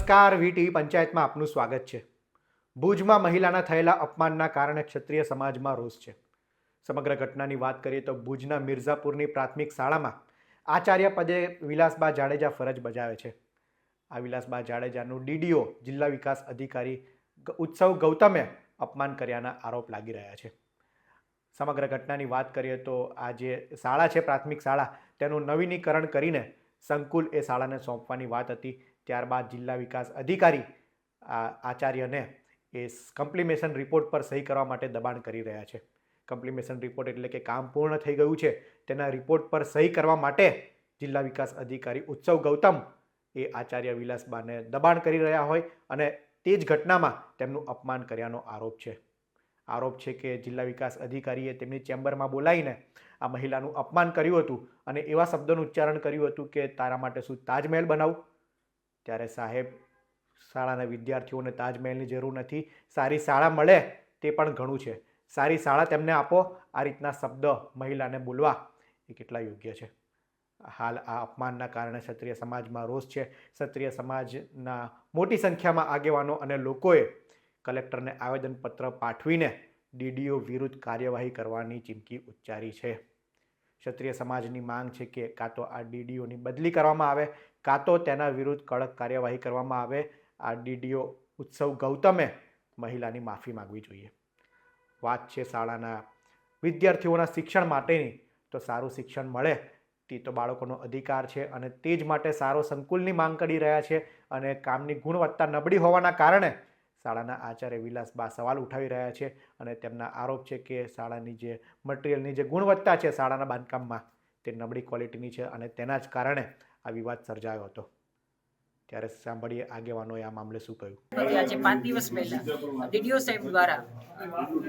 નમસ્કાર, વીટીવી પંચાયતમાં આપનું સ્વાગત છે। ભુજમાં મહિલાના થયેલા અપમાનના કારણે ક્ષત્રિય સમાજમાં રોષ છે। સમગ્ર ઘટનાની વાત કરીએ તો ભુજના મિર્ઝાપુરની પ્રાથમિક શાળામાં આચાર્ય પદે વિલાસબા જાડેજા ફરજ બજાવે છે। આ વિલાસબા જાડેજાનું ડીડીઓ જિલ્લા વિકાસ અધિકારી ઉત્સવ ગૌતમે અપમાન કર્યાના આરોપ લાગી રહ્યા છે। સમગ્ર ઘટનાની વાત કરીએ તો આ જે શાળા છે, પ્રાથમિક શાળા, તેનું નવીનીકરણ કરીને સંકુલ એ શાળાને સોંપવાની વાત હતી। ત્યારબાદ જિલ્લા વિકાસ અધિકારી આચાર્યને એ કમ્પ્લિમેશન રિપોર્ટ પર સહી કરવા માટે દબાણ કરી રહ્યા છે। કમ્પ્લિમેશન રિપોર્ટ એટલે કે કામ પૂર્ણ થઈ ગયું છે તેના રિપોર્ટ પર સહી કરવા માટે જિલ્લા વિકાસ અધિકારી ઉત્સવ ગૌતમ એ આચાર્ય વિલાસબાને દબાણ કરી રહ્યા હોય અને તે જ ઘટનામાં તેમનું અપમાન કર્યાનો આરોપ છે। આરોપ છે કે જિલ્લા વિકાસ અધિકારીએ તેમની ચેમ્બરમાં બોલાવીને આ મહિલાનું અપમાન કર્યું હતું અને એવા શબ્દોનું ઉચ્ચારણ કર્યું હતું કે તારા માટે શું તાજમહેલ બનાવું? ત્યારે સાહેબ, શાળાના વિદ્યાર્થીઓને તાજમહેલની જરૂર નથી, સારી શાળા મળે તે પણ ઘણું છે। સારી શાળા તેમને આપો। આ રીતના શબ્દ મહિલાને બોલવા એ કેટલા યોગ્ય છે? હાલ આ અપમાનના કારણે ક્ષત્રિય સમાજમાં રોષ છે। ક્ષત્રિય સમાજના મોટી સંખ્યામાં આગેવાનો અને લોકોએ કલેક્ટરને આવેદનપત્ર પાઠવીને ડીડીઓ વિરુદ્ધ કાર્યવાહી કરવાની ચીમકી ઉચ્ચારી છે। ક્ષત્રિય સમાજની માંગ છે કે કાં તો આ ડીડીઓની બદલી કરવામાં આવે, કાં તો તેના વિરુદ્ધ કડક કાર્યવાહી કરવામાં આવે। આ ડીડીઓ ઉત્સવ ગૌતમે મહિલાની માફી માંગવી જોઈએ। વાત છે શાળાના વિદ્યાર્થીઓના શિક્ષણ માટેની, તો સારું શિક્ષણ મળે તે તો બાળકોનો અધિકાર છે અને તે જ માટે સારો સંકુલની માંગ કરી રહ્યા છે અને કામની ગુણવત્તા નબળી હોવાના કારણે શાળાના આચાર્ય વિલાસબા સવાલ ઉઠાવી રહ્યા છે અને તેમના આરોપ છે કે શાળાની જે મટીરિયલની જે ગુણવત્તા છે શાળાના બાંધકામમાં તે નબળી ક્વોલિટીની છે અને તેના જ કારણે આ વિવાદ સર્જાયો હતો। ત્યારે સાંભળીએ આગેવાનોએ આ મામલે શું કહ્યું। આજે 5 દિવસ પહેલા ડીડીઓ સાહેબ દ્વારા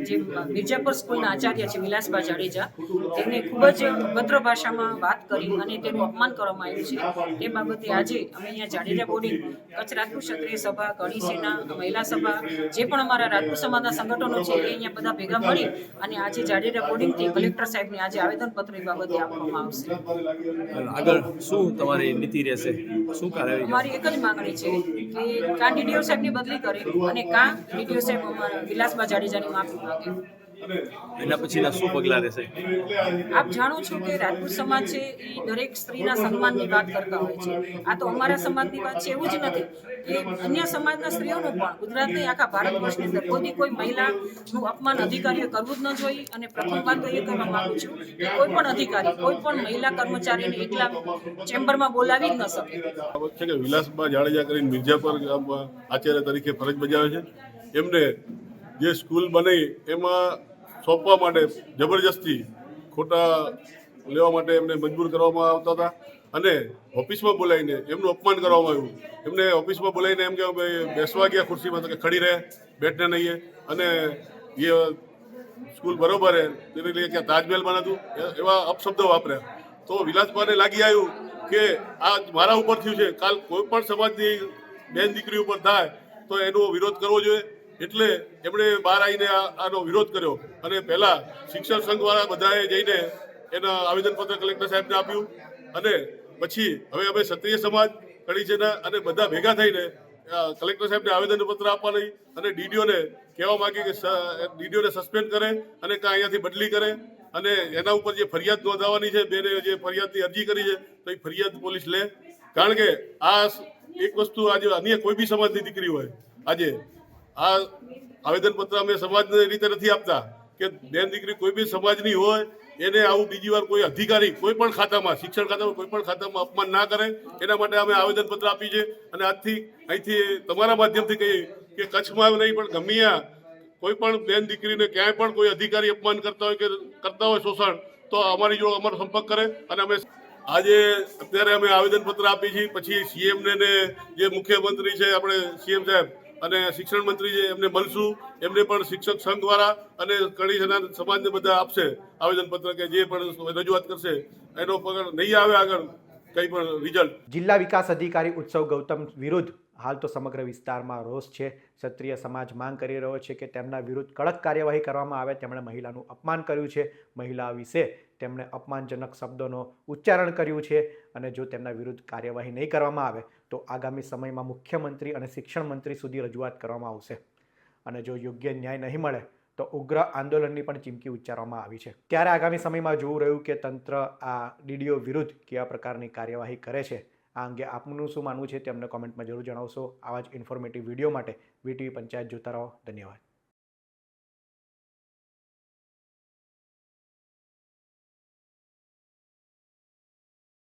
જે મિર્ઝાપુર સ્કૂલના આચાર્ય છે વિલાસબા જાડેજા, તેને ખૂબ જ અભદ્ર ભાષામાં વાત કરી અને તેનું અપમાન કરવામાં આવ્યું છે। તે બાબતે આજે અમે અહીંયા જાડેજા બોર્ડિંગ, કચ્છ રાજપૂત ક્ષત્રિય સભા, ગણી સેના, મહિલા સભા, જે પણ અમારા રાજપૂત સમાજના સંગઠનો છે એ અહીંયા બધા ભેગા મળી અને આજે જાડેજા બોર્ડિંગથી કલેક્ટર સાહેબને આજે આવેદનપત્ર એ બાબતે આપવામાં આવશે। આગળ શું તમારી નીતિ રહેશે? શું કાર્યવાહી? અમારી એક જ માંગણી છે કે કાં ડીડીઓ સાહેબની બદલી કરે અને કાં ડીડીઓ સાહેબ અમારા વિલાસબા જાડેજાની માફી માંગે। એના પછીના શું પગલાં રહેશે? આપ જાણો છો કે રાજપૂત સમાજ છે એ દરેક સ્ત્રીના સન્માનની વાત કરતા હોય છે। આ તો અમારા સમાજની વાત છે એવું જ નથી કે અન્ય સમાજના સ્ત્રીઓનું પણ ગુજરાતની આખા ભારત વર્ષની અંદર કોઈ મહિલાનું અપમાન અધિકારીએ કરવું જ ન જોઈએ। અને પ્રથમ વાત તો એ કરવા માંગુ છું કે કોઈ પણ અધિકારી કોઈ પણ મહિલા કર્મચારીને એકલા ચેમ્બરમાં બોલાવી જ ન શકે। વિલાસબા જાડેજા કરીને મિર્ઝાપુર આચાર્ય તરીકે ફરજ બજાવે છે। એમને જે સ્કૂલ બની એમાં સોંપવા માટે જબરજસ્તી ખોટા લેવા માટે એમને મજબૂર કરવામાં આવતા હતા અને ઓફિસમાં બોલાવીને એમનું અપમાન કરવામાં આવ્યું। એમને ઓફિસમાં બોલાવીને એમ કે બેસવા ગયા ખુરશીમાં, તો કે ખડી રહે, બેઠને નહીં, અને એ સ્કૂલ બરોબર હે તેની लिए क्या ताजमहल बनाતું, એવા અપશબ્દો વાપર્યા। તો વિલાસબાને લાગી આવ્યું કે આ મારા ઉપર થયું છે, કાલ કોઈ પણ સમાજની બેન દીકરી ઉપર થાય તો એનો વિરોધ કરવો જોઈએ। એટલે એમણે બહાર આવીને આનો વિરોધ કર્યો અને પહેલાં શિક્ષણ સંઘવાળા બધાએ જઈને એના આવેદનપત્ર કલેક્ટર સાહેબને આપ્યું અને પછી હવે અમે ક્ષત્રિય સમાજ, કડી સેના અને બધા ભેગા થઈને કલેક્ટર સાહેબને આવેદનપત્ર આપવાની અને ડીડીઓને કહેવા માંગીએ કે ડીડીઓને સસ્પેન્ડ કરે અને કાં અહીંયાથી બદલી કરે અને એના ઉપર જે ફરિયાદ નોંધાવવાની છે, બેને જે ફરિયાદની અરજી કરી છે તો એ ફરિયાદ પોલીસ લે। કારણ કે આ એક વસ્તુ આજે અન્ય કોઈ બી સમાજની દીકરી હોય, આજે આ આવેદનપત્ર અમે સમાજની રીતે નથી આપતા કે બેન દીકરી કોઈ બી સમાજની હોય એને આવું બીજી વાર કોઈ અધિકારી કોઈ પણ ખાતામાં, શિક્ષણ ખાતામાં કોઈ પણ ખાતામાં અપમાન ના કરે, એના માટે અમે આવેદનપત્ર આપી છે। અને આજથી અહીંથી તમારા માધ્યમથી કહીએ કે કચ્છમાં નહીં પણ ગમે કોઈ પણ બેન દીકરીને ક્યાંય પણ કોઈ અધિકારી અપમાન કરતા હોય કે કરતા હોય શોષણ, તો અમારી જોડે અમારો સંપર્ક કરે અને અમે આજે અત્યારે અમે આવેદનપત્ર આપી છીએ। પછી સીએમને ને જે મુખ્યમંત્રી છે આપણે સીએમ સાહેબ અને શિક્ષણ મંત્રી છે એમને મળશું, એમને પણ શિક્ષક સંઘવાળા અને કડી સેના સમાજને બધા આપશે આવેદનપત્ર કે જે પણ રજૂઆત કરશે એનો પગડ નહીં આવે આગળ કંઈ પણ રિઝલ્ટ। જિલ્લા વિકાસ અધિકારી ઉત્સવ ગૌતમ વિરુદ્ધ હાલ તો સમગ્ર વિસ્તારમાં રોષ છે। ક્ષત્રિય સમાજ માંગ કરી રહ્યો છે કે તેમના વિરુદ્ધ કડક કાર્યવાહી કરવામાં આવે। તેમણે મહિલાનું અપમાન કર્યું છે, મહિલા વિશે તેમણે અપમાનજનક શબ્દોનો ઉચ્ચારણ કર્યું છે અને જો તેમના વિરુદ્ધ કાર્યવાહી નહીં કરવામાં આવે તો આગામી સમયમાં મુખ્યમંત્રી અને શિક્ષણ મંત્રી સુધી રજૂઆત કરવામાં આવશે અને જો યોગ્ય ન્યાય નહીં મળે તો ઉગ્ર આંદોલનની પણ ચીમકી ઉચ્ચારવામાં આવી છે. ત્યારે આગામી સમયમાં જોવું રહ્યું કે તંત્ર આ ડીડીઓ વિરુદ્ધ કેવા પ્રકારની કાર્યવાહી કરે છે. આ અંગે આપનું શું માનવું છે તે અમને કોમેન્ટમાં જરૂર જણાવશો. આવા જ ઇન્ફોર્મેટિવ વિડીયો માટે વીટીવી પંચાયત જોતા રહો. ધન્યવાદ.